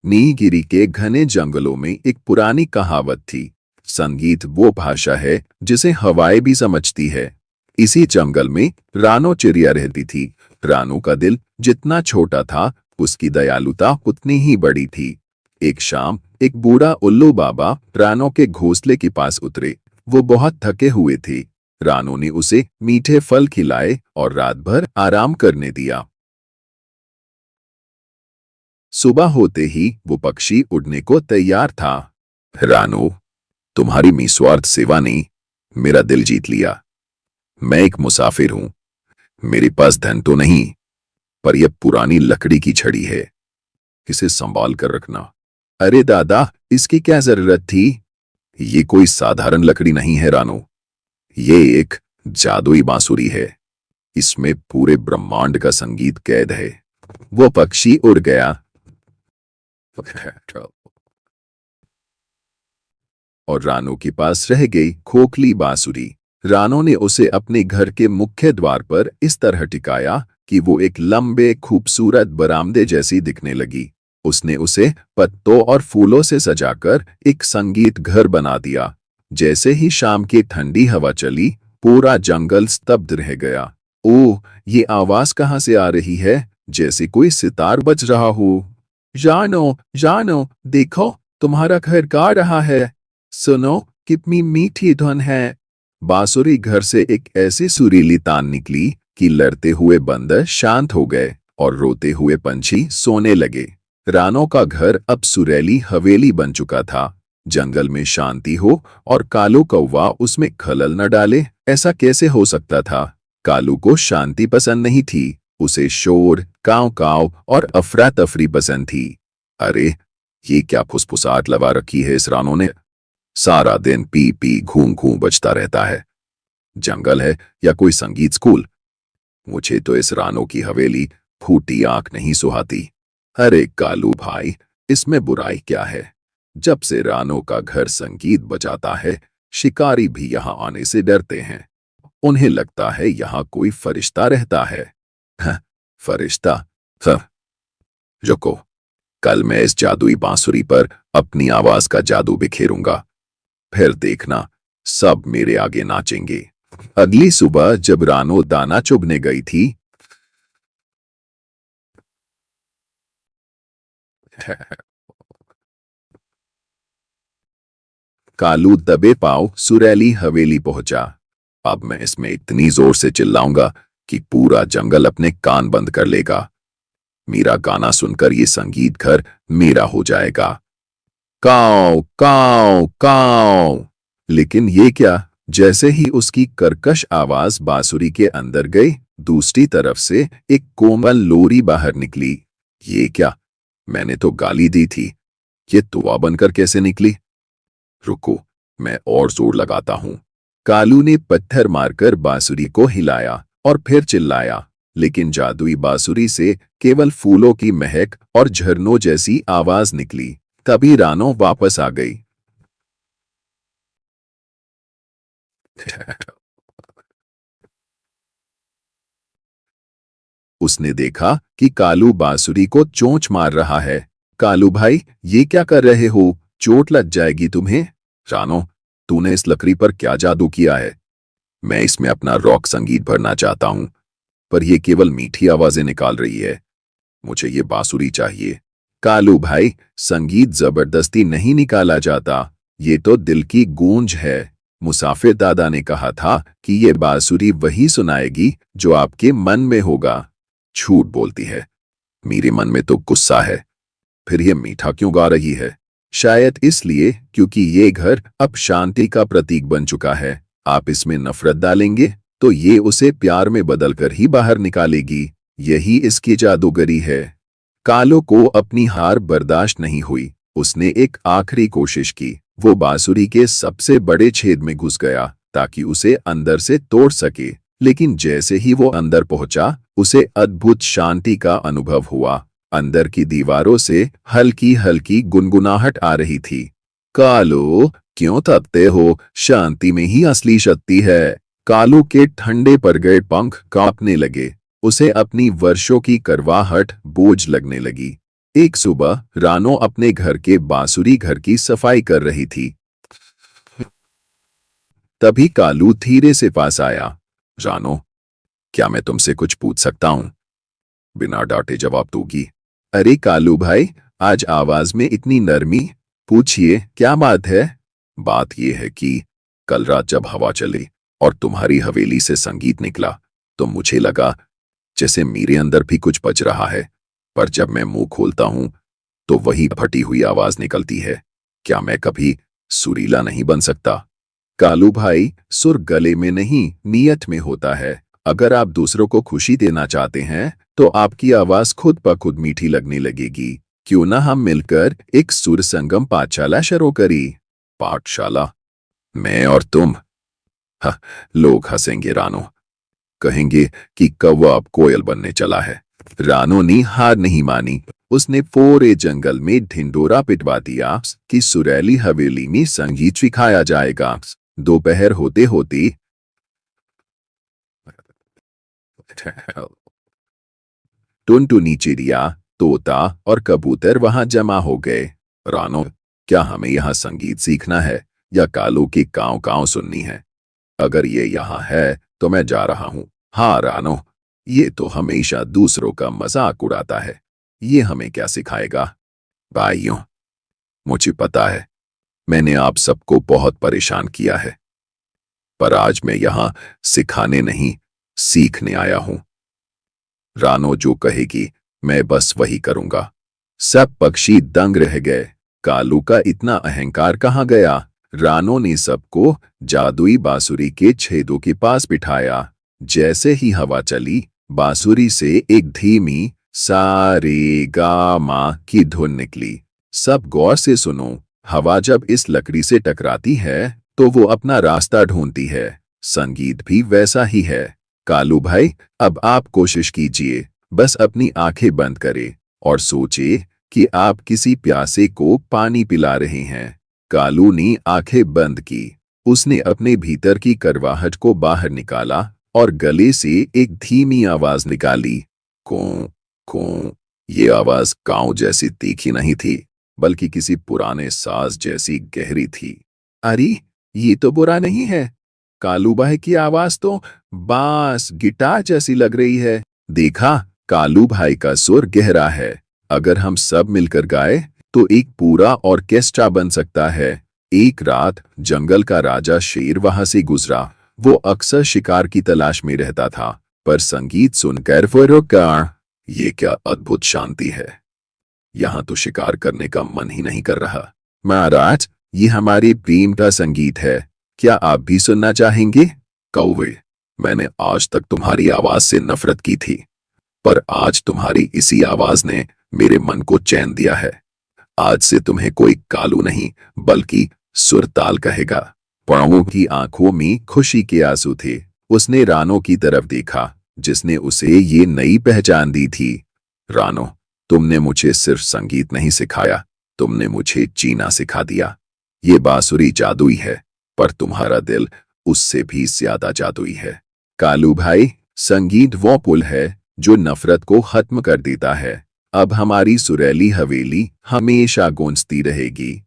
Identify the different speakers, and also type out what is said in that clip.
Speaker 1: नीलगिरी के घने जंगलों में एक पुरानी कहावत थी, संगीत वो भाषा है जिसे हवाएं भी समझती है। इसी जंगल में रानो चिड़िया रहती थी। रानो का दिल जितना छोटा था, उसकी दयालुता उतनी ही बड़ी थी। एक शाम एक बूढ़ा उल्लू बाबा रानो के घोंसले के पास उतरे। वो बहुत थके हुए थे। रानो ने उसे मीठे फल खिलाए और रात भर आराम करने दिया। सुबह होते ही वो पक्षी उड़ने को तैयार था। रानो, तुम्हारी निस्वार्थ सेवा ने मेरा दिल जीत लिया। मैं एक मुसाफिर हूं। मेरे पास धन तो नहीं, पर यह पुरानी लकड़ी की छड़ी है। इसे संभाल कर रखना। अरे दादा, इसकी क्या जरूरत थी? ये कोई साधारण लकड़ी नहीं है रानो। ये एक जादुई बांसुरी है। इसमें पूरे ब्रह्मांड का संगीत कैद है। वो पक्षी उड़ गया और रानो के पास रह गई खोखली बांसुरी। रानो ने उसे अपने घर के मुख्य द्वार पर इस तरह टिकाया कि वो एक लंबे खूबसूरत बरामदे जैसी दिखने लगी। उसने उसे पत्तों और फूलों से सजाकर एक संगीत घर बना दिया। जैसे ही शाम की ठंडी हवा चली, पूरा जंगल स्तब्ध रह गया। ओह, ये आवाज कहाँ से आ रही है? जैसे कोई सितार बज रहा हो। जानो जानो, देखो, तुम्हारा घर गा रहा है। सुनो, कितनी मीठी धुन है। बांसुरी घर से एक ऐसी सुरीली तान निकली कि लड़ते हुए बंदर शांत हो गए और रोते हुए पंछी सोने लगे। रानो का घर अब सुरीली हवेली बन चुका था। जंगल में शांति हो और कालू कौवा उसमें खलल न डाले, ऐसा कैसे हो सकता था? कालू को शांति पसंद नहीं थी। उसे शोर, काव काव और अफरा तफरी पसंद थी। अरे, ये क्या फुसफुसाहट लगा रखी है इस रानो ने? सारा दिन पी पी घूम घूम बजता रहता है। जंगल है या कोई संगीत स्कूल? मुझे तो इस रानो की हवेली फूटी आंख नहीं सुहाती। अरे कालू भाई, इसमें बुराई क्या है? जब से रानो का घर संगीत बजाता है, शिकारी भी यहां आने से डरते हैं। उन्हें लगता है यहां कोई फरिश्ता रहता है। फरिश्ता? रुको, कल मैं इस जादुई बांसुरी पर अपनी आवाज का जादू बिखेरूंगा। फिर देखना, सब मेरे आगे नाचेंगे। अगली सुबह जब रानो दाना चुभने गई थी, कालू दबे पांव सुरीली हवेली पहुंचा। अब मैं इसमें इतनी जोर से चिल्लाऊंगा कि पूरा जंगल अपने कान बंद कर लेगा। मेरा गाना सुनकर ये संगीत घर मेरा हो जाएगा। काव काव काव। लेकिन ये क्या? जैसे ही उसकी कर्कश आवाज बांसुरी के अंदर गई, दूसरी तरफ से एक कोमल लोरी बाहर निकली। ये क्या? मैंने तो गाली दी थी। ये तुआ बनकर कैसे निकली? रुको, मैं और जोर लगाता हूं। कालू ने पत्थर मारकर बांसुरी को हिलाया और फिर चिल्लाया, लेकिन जादुई बांसुरी से केवल फूलों की महक और झरनों जैसी आवाज निकली। तभी रानो वापस आ गई। उसने देखा कि कालू बांसुरी को चोंच मार रहा है। कालू भाई, ये क्या कर रहे हो? चोट लग जाएगी तुम्हें। रानो, तूने इस लकड़ी पर क्या जादू किया है? मैं इसमें अपना रॉक संगीत भरना चाहता हूं, पर यह केवल मीठी आवाजें निकाल रही है। मुझे ये बांसुरी चाहिए। कालू भाई, संगीत जबरदस्ती नहीं निकाला जाता, ये तो दिल की गूंज है। मुसाफिर दादा ने कहा था कि ये बांसुरी वही सुनाएगी जो आपके मन में होगा। झूठ बोलती है, मेरे मन में तो गुस्सा है। फिर ये मीठा क्यों गा रही है? शायद इसलिए क्योंकि ये घर अब शांति का प्रतीक बन चुका है। आप इसमें नफरत डालेंगे तो ये उसे प्यार में बदलकर ही बाहर निकालेगी। यही इसकी जादूगरी है। कालो को अपनी हार बर्दाश्त नहीं हुई। उसने एक आखिरी कोशिश की। वो बांसुरी के सबसे बड़े छेद में घुस गया ताकि उसे अंदर से तोड़ सके। लेकिन जैसे ही वो अंदर पहुंचा, उसे अद्भुत शांति का अनुभव हुआ। अंदर की दीवारों से हल्की हल्की गुनगुनाहट आ रही थी। कालो, क्यों थकते हो? शांति में ही असली शक्ति है। कालू के ठंडे पर गए पंख कांपने लगे। उसे अपनी वर्षों की करवाहट बोझ लगने लगी। एक सुबह रानो अपने घर के बांसुरी घर की सफाई कर रही थी। तभी कालू धीरे से पास आया। रानो, क्या मैं तुमसे कुछ पूछ सकता हूं? बिना डांटे जवाब दोगी। अरे कालू भाई, आज आवाज में इतनी नरमी। पूछिए, क्या बात है? बात यह है कि कल रात जब हवा चली और तुम्हारी हवेली से संगीत निकला तो मुझे लगा जैसे मेरे अंदर भी कुछ बज रहा है, पर जब मैं मुंह खोलता हूं तो वही फटी हुई आवाज निकलती है। क्या मैं कभी सुरीला नहीं बन सकता? कालू भाई, सुर गले में नहीं, नीयत में होता है। अगर आप दूसरों को खुशी देना चाहते हैं तो आपकी आवाज खुद ब खुद मीठी लगने लगेगी। क्यों ना हम मिलकर एक सुर संगम पाठशाला शुरू करी? पाठशाला? मैं और तुम? हाँ, लोग हंसेंगे रानो, कहेंगे कि कौवा अब कोयल बनने चला है। रानो ने हार नहीं मानी। उसने पूरे जंगल में ढिंडोरा पिटवा दिया कि सुरीली हवेली में संगीत सिखाया जाएगा। दोपहर होते होते टुनटुनी चिड़िया, तोता और कबूतर वहां जमा हो गए। रानो, क्या हमें यहाँ संगीत सीखना है या कालू की काव काव सुननी है? अगर ये यहाँ है तो मैं जा रहा हूँ। हाँ रानो, ये तो हमेशा दूसरों का मजाक उड़ाता है। ये हमें क्या सिखाएगा? भाइयों, मुझे पता है मैंने आप सबको बहुत परेशान किया है, पर आज मैं यहाँ सिखाने नहीं, सीखने आया हूँ। रानो जो कहेगी मैं बस वही करूंगा। सब पक्षी दंग रह गए। कालू का इतना अहंकार कहाँ गया? रानो ने सबको जादुई बांसुरी के छेदों के पास बिठाया। जैसे ही हवा चली, बांसुरी से एक धीमी सा रे गा मा की धुन निकली। सब गौर से सुनो। हवा जब इस लकड़ी से टकराती है तो वो अपना रास्ता ढूंढती है। संगीत भी वैसा ही है। कालू भाई, अब आप कोशिश कीजिए। बस अपनी आंखें बंद करें और सोचिए कि आप किसी प्यासे को पानी पिला रहे हैं। कालू ने आंखें बंद की। उसने अपने भीतर की करवाहट को बाहर निकाला और गले से एक धीमी आवाज निकाली। कों कों। ये आवाज काऊ जैसी तीखी नहीं थी, बल्कि किसी पुराने साज जैसी गहरी थी। अरे, ये तो बुरा नहीं है। कालू भाई की आवाज तो बांस गिटार जैसी लग रही है। देखा, कालू भाई का सुर गहरा है। अगर हम सब मिलकर गाए तो एक पूरा ऑर्केस्ट्रा बन सकता है। एक रात जंगल का राजा शेर वहां से गुजरा। वो अक्सर शिकार की तलाश में रहता था, पर संगीत सुनकर वो रुका। ये क्या अद्भुत शांति है। यहां तो शिकार करने का मन ही नहीं कर रहा। महाराज, ये हमारे प्रेम का संगीत है। क्या आप भी सुनना चाहेंगे? कौवे, मैंने आज तक तुम्हारी आवाज से नफरत की थी, पर आज तुम्हारी इसी आवाज ने मेरे मन को चैन दिया है। आज से तुम्हें कोई कालू नहीं, बल्कि सुरताल कहेगा। पड़ों की आंखों में खुशी के आंसू थे। उसने रानो की तरफ देखा, जिसने उसे ये नई पहचान दी थी। रानो, तुमने मुझे सिर्फ संगीत नहीं सिखाया, तुमने मुझे जीना सिखा दिया। ये बांसुरी जादुई है, पर तुम्हारा दिल उससे भी ज्यादा जादुई है। कालू भाई, संगीत वो पुल है जो नफरत को खत्म कर देता है। अब हमारी सुरीली हवेली हमेशा गूंजती रहेगी।